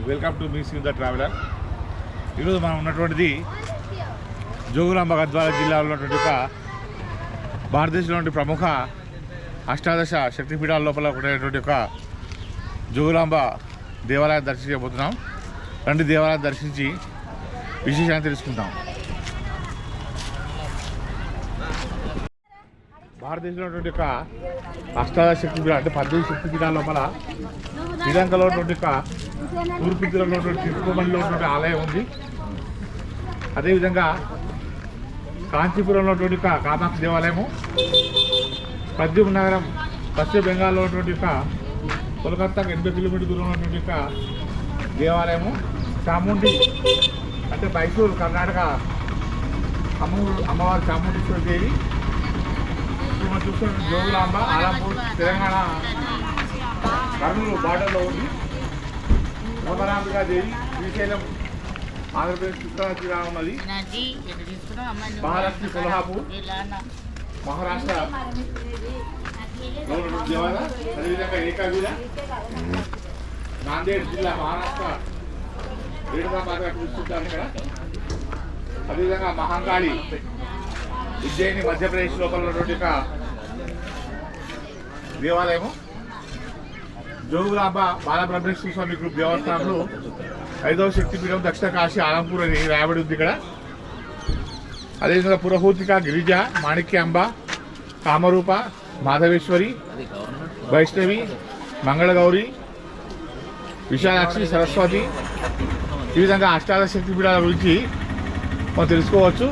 Welcome to me the traveller. ఈరోజు మనం ఉన్నటువంటిది జోగులాంబ గద్వాల జిల్లాలో ఉన్నటువంటి ఒక భారతదేశంలోని ప్రముఖ అష్టాదశ శక్తిపీఠాల లోపల ఉండేటువంటి ఒక జోగులాంబ దేవాలయం దర్శించబోతున్నాం. రెండు దేవాలయాలు దర్శించి విశేషాన్ని తెలుసుకుంటాం. భారతదేశంలో ఉన్నటువంటి ఒక అష్టాదశ శక్తిపీఠ అంటే 18 శక్తిపీఠాల లోపల శ్రీలంకలో ఉన్నటువంటి ఒక తూర్పు దిశలో ఉన్నటువంటి తిరుపతిలో ఉన్నటువంటి ఆలయం ఉంది. అదేవిధంగా కాంచీపురంలో ఉన్నటువంటి ఒక కామాక్షి దేవాలయము, పద్యం నగరం పశ్చిమ బెంగాల్లో ఉన్నటువంటి ఒక కోల్కతాకు 80 కిలోమీటర్ దూరంలో ఉన్నటువంటి ఒక దేవాలయము, చాముండి అంటే మైసూరు కర్ణాటక అమ్మవారి చాముండేశ్వరి దేవి, మనం చూస్తున్న జోగులాంబ ఆలంపూర్ తెలంగాణ కర్నూలు బార్డర్లో ఉంది. భ్రమరాంబికా దేవి శ్రీశైలం ఆంధ్రప్రదేశ్ కృష్ణానది జిల్లా ఉన్నది. మహాలక్ష్మి కొల్హాపూర్ మహారాష్ట్ర దేవాలయం, అదేవిధంగా ఏకాగిల నాందేడ్ జిల్లా మహారాష్ట్ర రేణుకామాతగా చూస్తుంటారు ఇక్కడ. అదేవిధంగా మహంకాళి ఉజ్జయిని మధ్యప్రదేశ్ లోపల ఉన్నటువంటి ఒక దేవాలయము. జోగులాంబ బాలబ్రహ్మేశ్వర స్వామి గ్రూప్ దేవస్థానంలో 5వ శక్తిపీఠం దక్షిణ కాశీ ఆలంపూర్ అని రాయబడి ఉంది ఇక్కడ. అదేవిధంగా పురహూతిక గిరిజ మాణిక్యాంబ కామరూప మాధవేశ్వరి వైష్ణవి మంగళగౌరి విశాలాక్షి సరస్వతి ఈ విధంగా అష్టాదశ శక్తిపీఠాల గురించి మనం తెలుసుకోవచ్చు.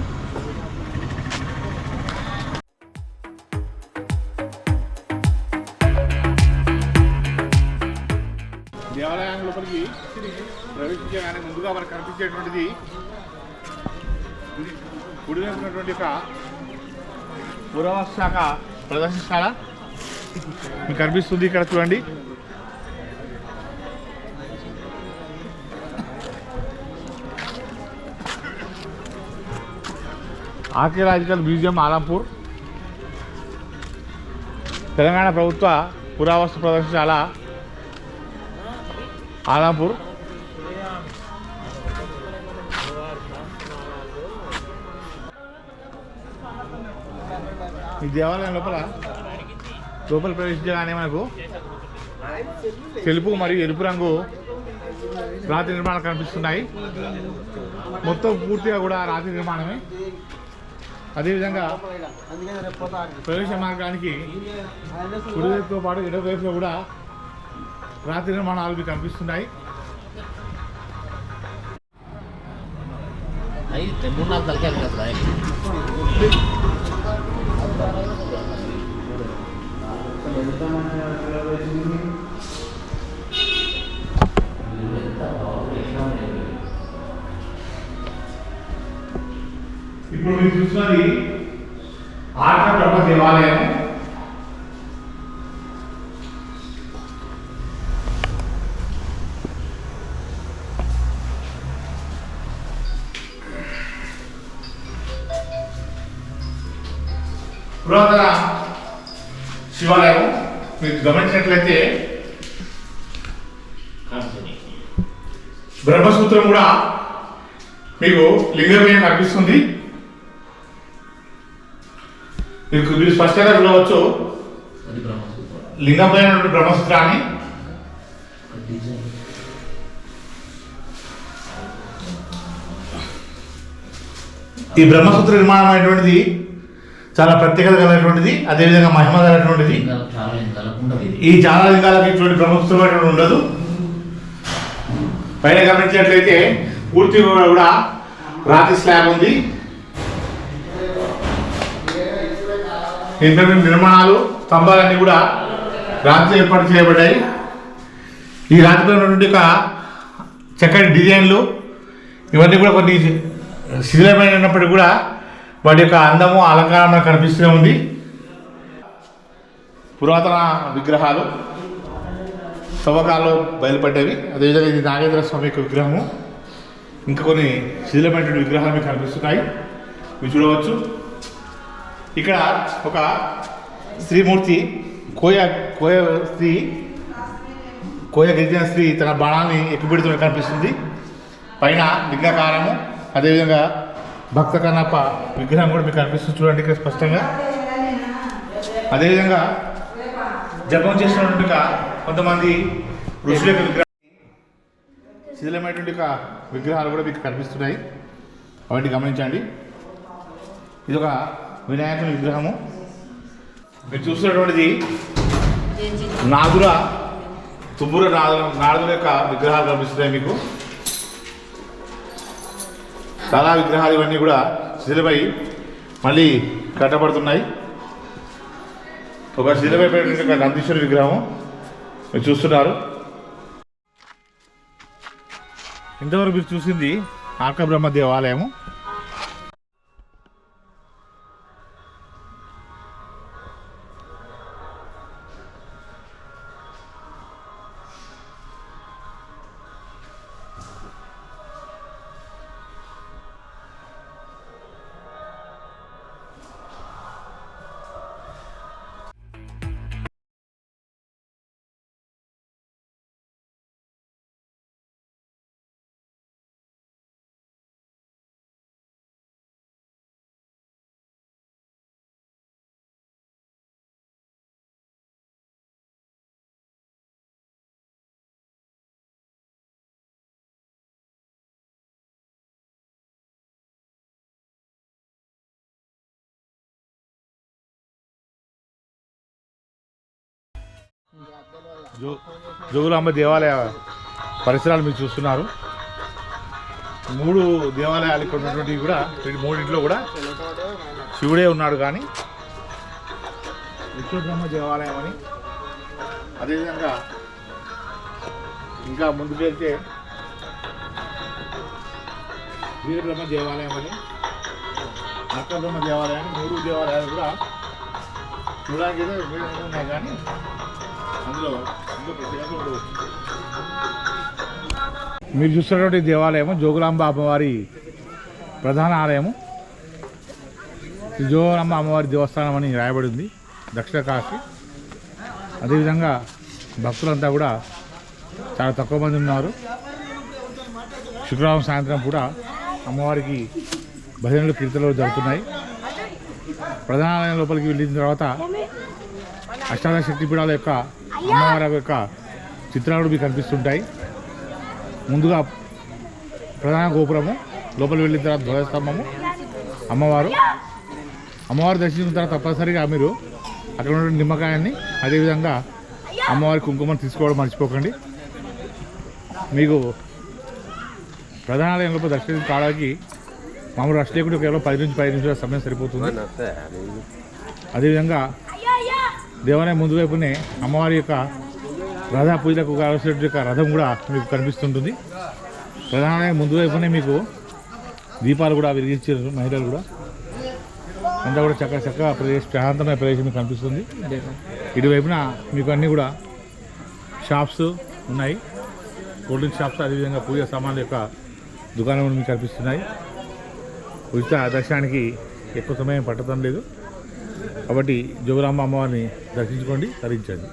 దేవాలయం లోపలికి ప్రవేశించగానే ముందుగా మనకు కనిపించేటువంటిది కుడివైపునటువంటి ఒక పురావస్తు శాఖ ప్రదర్శనశాల మీకు కనిపిస్తుంది. ఇక్కడ చూడండి, ఆర్కియలాజికల్ మ్యూజియం ఆలంపూర్, తెలంగాణ ప్రభుత్వ పురావస్తు ప్రదర్శనశాల ఆలంపూర్. ఈ దేవాలయం లోపల ప్రవేశించగానే మనకు తెలుపు మరియు ఎరుపు రంగు రాతి నిర్మాణాలు కనిపిస్తున్నాయి. మొత్తం పూర్తిగా కూడా రాతి నిర్మాణమే. అదేవిధంగా ప్రవేశ మార్గానికి కుడివైపుతో పాటు ఎడమవైపులో కూడా రాతి నిర్మాణాలు కనిపిస్తున్నాయి. ఇప్పుడు మీరు చూస్తున్నది ఆర్కబ్రహ్మ దేవాలయం. పురాతన శివాలయం మీరు గమనించినట్లయితే బ్రహ్మసూత్రం కూడా మీకు లింగమే కనిపిస్తుంది. మీరు స్పష్టంగా చూడవచ్చు లింగమైన బ్రహ్మసూత్రాన్ని. ఈ బ్రహ్మసూత్ర నిర్మాణం అనేటువంటిది చాలా ప్రత్యేకత కలిగినటువంటిది, అదేవిధంగా మహిమ కలిగినటువంటిది. ఈ చాలా లింగాలకు ఇటువంటి బ్రహ్మసూత్రం అనేటువంటి ఉండదు. పైన గమనించినట్లయితే పూర్తి కూడా రాతి స్లాబ్ ఉంది. ఇంటర్నెట్ నిర్మాణాలు స్తంభాలన్నీ కూడా రాతితో ఏర్పాటు చేయబడ్డాయి. ఈ రాతిపై ఉన్నటువంటి ఒక చక్కటి డిజైన్లు ఇవన్నీ కూడా కొన్ని శిథిలమైనప్పటికీ కూడా వాటి యొక్క అందము అలంకారం కనిపిస్తూనే ఉంది. పురాతన విగ్రహాలు తవ్వకాల్లో బయలుపడ్డవి. అదేవిధంగా ఇది నాగేంద్ర స్వామి యొక్క విగ్రహము. ఇంకా కొన్ని శిథిలమైనటువంటి విగ్రహాలు మీకు కనిపిస్తున్నాయి, మీరు చూడవచ్చు. ఇక్కడ ఒక స్త్రీమూర్తి కోయ స్త్రీ కోయ గిరిజన స్త్రీ తన బాణాన్ని ఎక్కుపెడుతున్నట్టు కనిపిస్తుంది. పైన లింగాకారము, అదేవిధంగా భక్త కన్నప్ప విగ్రహం కూడా మీకు కనిపిస్తుంది చూడండి ఇక్కడ స్పష్టంగా. అదేవిధంగా జపం చేస్తున్నటువంటి కొంతమంది ఋషుల యొక్క విగ్రహం, శిథిలమైనటువంటి విగ్రహాలు కూడా మీకు కనిపిస్తున్నాయి. వాటిని గమనించండి. ఇది ఒక వినాయకుని విగ్రహము. మీరు చూస్తున్నటువంటిది తుబ్బుర నాదుల యొక్క విగ్రహాలు కనిపిస్తున్నాయి మీకు. చాలా విగ్రహాలు ఇవన్నీ కూడా శిథిలమై మళ్ళీ కట్టబడుతున్నాయి. ఒక శిథిలమైపోయినటువంటి నందీశ్వరి విగ్రహము మీరు చూస్తున్నారు. ఇంతవరకు మీరు చూసింది ఆర్క బ్రహ్మ దేవాలయము. జోగులాంబ దేవాలయ పరిసరాలు మీరు చూస్తున్నారు. 3 దేవాలయాలు ఇక్కడ ఉన్నటువంటివి కూడా, మూడింట్లో కూడా శివుడే ఉన్నాడు. కానీ విశ్వబ్రహ్మ దేవాలయం అని, అదేవిధంగా ఇంకా ముందుకు వెళ్తే వీరబ్రహ్మ దేవాలయం అని, నక్కబ్రహ్మ దేవాలయం అని 3 దేవాలయాలు కూడా చూడడానికి ఉన్నాయి. కానీ అందులో మీరు చూస్తున్నటువంటి దేవాలయము జోగులాంబ అమ్మవారి ప్రధాన ఆలయము. జోగులాంబ అమ్మవారి దేవస్థానం అని రాయబడి ఉంది, దక్షిణ కాశీ. అదేవిధంగా భక్తులంతా కూడా చాలా తక్కువ మంది ఉన్నారు. శుక్రవారం సాయంత్రం కూడా అమ్మవారికి భజనలు కీర్తనలు జరుగుతున్నాయి. ప్రధాన ఆలయం లోపలికి వెళ్ళిన తర్వాత అష్టాదశ శక్తిపీఠాల యొక్క అమ్మవారి యొక్క చిత్రాలు మీకు కనిపిస్తుంటాయి. ముందుగా ప్రధాన గోపురము, లోపలికి వెళ్ళిన తర్వాత ధ్వజస్తంభము, అమ్మవారు దర్శించిన తర్వాత తప్పనిసరిగా మీరు అక్కడ ఉన్న నిమ్మకాయాన్ని, అదేవిధంగా అమ్మవారి కుంకుమను తీసుకోవడం మర్చిపోకండి. మీకు ప్రధానాలయం లోపల దర్శనం కావడానికి మామూలు రష్ లేకుండా కేవలం 10 నుంచి 15 నిమిషాల సమయం సరిపోతుంది. అదేవిధంగా దేవాలయం ముందు వైపునే అమ్మవారి యొక్క రథ పూజలకు కావాల్సిన రథం కూడా మీకు కనిపిస్తుంటుంది. ప్రధానాలయం ముందు వైపునే మీకు దీపాలు కూడా వెలిగించారు మహిళలు కూడా. అంతా కూడా చక్కగా ప్రశాంతమైన ప్రదేశం మీకు కనిపిస్తుంది. ఇటువైపున మీకు అన్నీ కూడా షాప్స్ ఉన్నాయి, కూల్ డ్రింక్ షాప్స్, అదేవిధంగా పూజ సామాన్ల యొక్క దుకాణాలు మీకు కనిపిస్తున్నాయి. ఉచిత దర్శనానికి ఎక్కువ సమయం పట్టడం లేదు. కాబట్టి జోగులాంబ అమ్మవారిని దర్శించుకోండి, తరించండి.